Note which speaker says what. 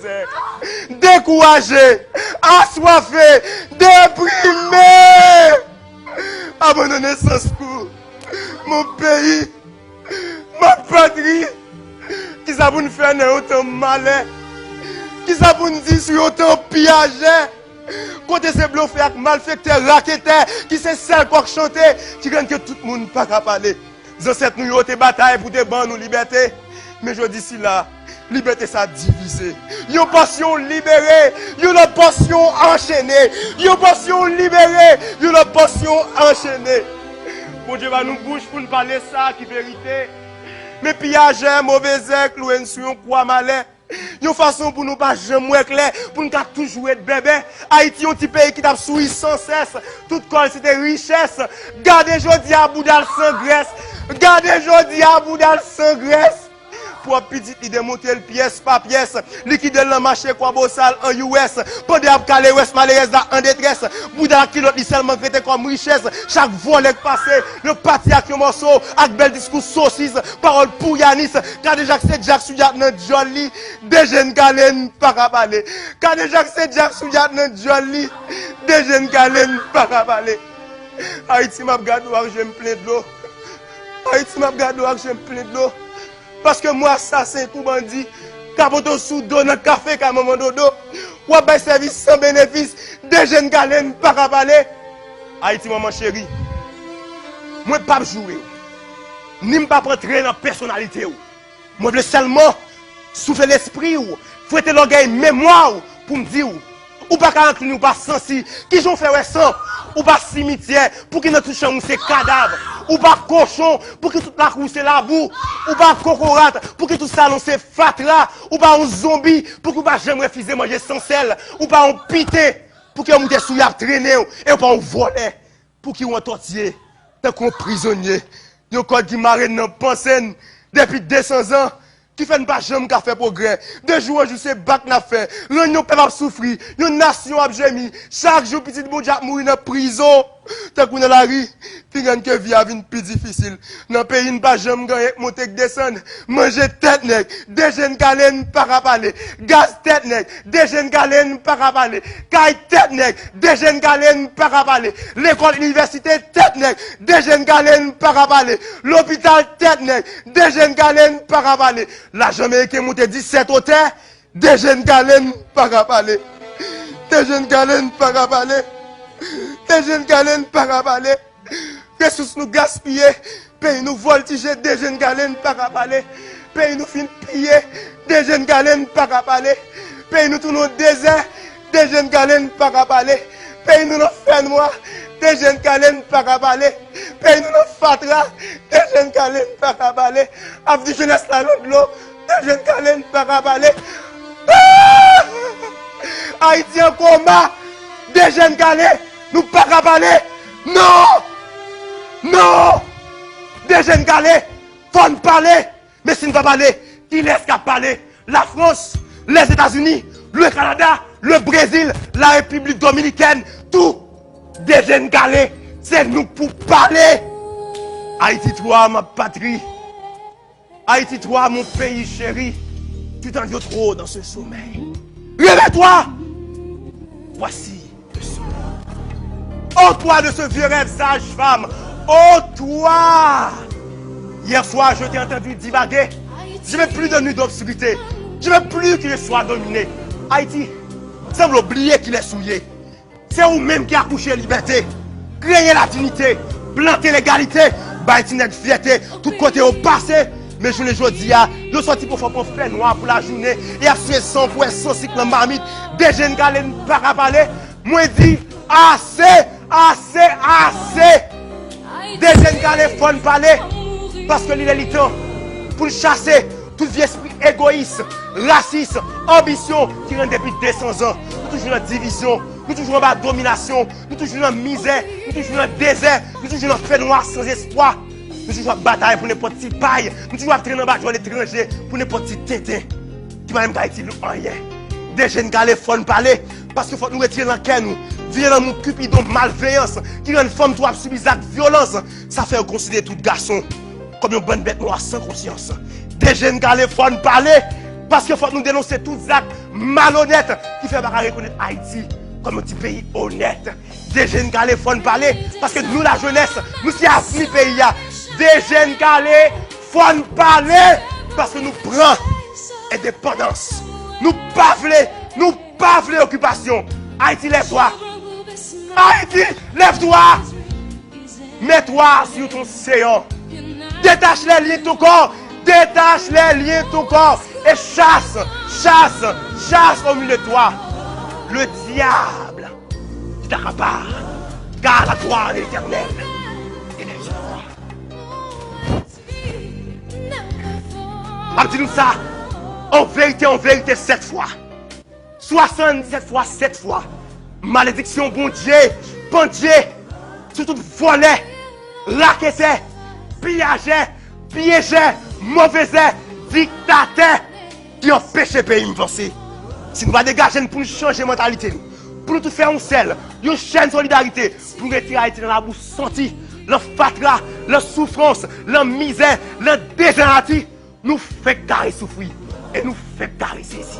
Speaker 1: désert. Découragé, assoiffé, déprimé. Abandonné sans secours. Mon pays, ma patrie. Qui ça vous nous faire autant malin? Qui ça vous nous dire sur autant piégé? Côté ces bluffés avec malfaiteurs, raquetteurs, qui c'est celle qui chante, qui gagne que tout le monde pas qu'à parler. Ils ont cette nous ont bataille pour te ban nous liberté. Mais je dis si là, liberté ça divisé. Une portion libérée, une portion enchaînée. Une portion libérée, une portion enchaînée. Bon Dieu va nous bouche pour nous parler ça qui vérité. Mais pillage, mauvais cloué sur un quoi malin. Une façon pour nous pas jamais clair, pour nous toujours être bébé. Haïti, un petit pays qui t'a souri sans cesse. Toute col c'était richesse. Gardez jodi à boudal sans graisse. Gardez jodi à boudal sans graisse. Pour petit il démonter pièce par pièce, liquider le marché quoi bossal en US, pendant calé ouest malheureuse en détresse, bouda qui l'autre seulement créé comme richesse, chaque volet passé, le parti avec un morceau, avec bel discours saucisse, parole pour Yanis, quand déjà c'est Jack Souyat dans Jolly, des jeunes galen pas cabalé, quand déjà c'est Jack Souyat dans Jolly, des jeunes galen pas cabalé. Haïti m'a regardé j'aime plein de l'eau. Haïti m'a regardé j'aime plein de l'eau. Parce que moi, assassin, tout bandit, capote sous dos dans le café, comme maman dodo, ou à service sans bénéfice, des jeunes galènes, pas à parler. Haïti, maman chérie, moi, pas jouer, ni pas rentrer dans la personnalité. Moi, je veux seulement souffler l'esprit, fouetter l'orgueil, mémoire, pour me dire, ou pas qu'à nous pas sensi, qui j'ont fait ça, ou pas cimetière, pour qu'ils ne touchent ces cadavres, ou pas cochon, pour que toute la cour c'est la boue, ou pas cocorate, pour que tout ça c'est fatra, ou pas un zombie, pour que pas jamais refuser manger sans sel, ou pas un pité, pour qu'ils montent sous la traîner, et pas un volet, pour qu'ils ont tortillé, tant qu'on prisonnier, yon code qui marine dans pensée, depuis 200 ans, qui fait pas jamais qu'à faire progrès. De jour en jour, c'est bac n'a fait. L'union peut pas souffrir. Une nation a gémi. Chaque jour, petit bon Jack mourir dans prison. Tant qu'on dans la rue, puis gagne que vie a vie plus difficile. Dans le pays, pas jamais gagner, monter, descendre. Manger tête nègre. Des jeunes galènes par à parler. Gaz tête nègre. Des jeunes galènes par à parler. Caille tête nègre. Des jeunes galènes par à parler. L'école, université tête nègre. Des jeunes galènes par à parler. L'hôpital tête nègre. Des jeunes galènes par à parler. La Jamaïque est montée 17 hôtels. Des jeunes galènes par à parler. Des jeunes galènes par à parler. Des jeunes galènes par à parler. Ressources nous gaspiller. Pays nous voltiger. Des jeunes galènes par à parler. Pays nous fin piller. Des jeunes galènes par à parler. Pays nous tournons désert. Des jeunes galènes par à parler. Pays nous fait noir. Des jeunes galènes par à parler. Pays nous fatra. Des jeunes galènes par à parler. Avec jeunesse la l'eau de l'eau. Des jeunes galènes par à parler. Haïti en combat. Des jeunes galènes. Nous pas qu'à parler. Non! Non! Des jeunes galets, faut nous parler. Mais si nous ne pas parler, qui laisse qu'à parler? La France, les États-Unis, le Canada, le Brésil, la République dominicaine, tout. Des jeunes galets, c'est nous pour parler. Haïti, toi, ma patrie. Haïti, toi, mon pays chéri. Tu t'en dis trop dans ce sommeil. Réveille-toi! Voici. Oh toi de ce vieux rêve sage-femme, oh toi! Hier soir, je t'ai entendu divaguer. Je ne veux plus de nuit d'obscurité. Je ne veux plus qu'il soit dominé. Haïti semble oublier qu'il est souillé. C'est vous-même qui a couché la liberté, créé la dignité, planté l'égalité, bâti notre fierté, tout côté au passé. Mais je ne dis pas, je suis sorti pour faire un fait noir pour la journée et à fait 100 pour 100 cycles en marmite. Des jeunes galènes par à parler. Moi, dis assez, assez, assez. Des jeunes galets font parler parce que l'île est temps pour chasser tout vieux esprit égoïste, raciste, ambition qui rend depuis 200 ans. Nous toujours dans division, nous toujours dans domination, nous toujours dans misère, nous toujours dans désert, nous toujours dans fait noir sans espoir. Nous toujours en bataille pour n'importe qui paille, nous toujours en train de battre l'étranger pour n'importe qui tétin qui m'a même pas été rien. Des jeunes galets font parler parce qu'il faut nous retirer dans le cœur nous. Viens mon cupidon malveillance qui rend une femme toi subir acte violence. Ça fait considérer tout garçon comme une bonne bête noire sans conscience. Des jeunes galets font parler Parce qu'il faut nous dénoncer tous les actes malhonnêtes qui font pas reconnaître Haïti comme un petit pays honnête. Des jeunes qui allaient font parler. Parce que nous, la jeunesse, nous sommes avenir pays. Des jeunes qui allaient font parler. Parce que nous prenons indépendance. Nous pas voulons occupation. Haïti, lève-toi. Haïti, lève-toi. Mets-toi sur ton séant. Détache les liens de ton corps. Détache les liens de ton corps. Et chasse au milieu de toi le diable qui t'accapare. Car la gloire de l'Éternel est derrière toi. Dis-nous ça. En vérité, 7 fois. 77 fois, 7 fois. Malédiction, bon Dieu, pendier, surtout volé, raquetté, piégé, mauvais, dictateur, qui empêche le pays de penser. Si nous ne dégager pour nous changer la mentalité, pour nous tout faire un seul, une chaîne de solidarité, pour retirer Haïti dans la bouche sentie, la fatra, la souffrance, la misère, la déshérénité, nous fait carré souffrir et nous fait caresser ici.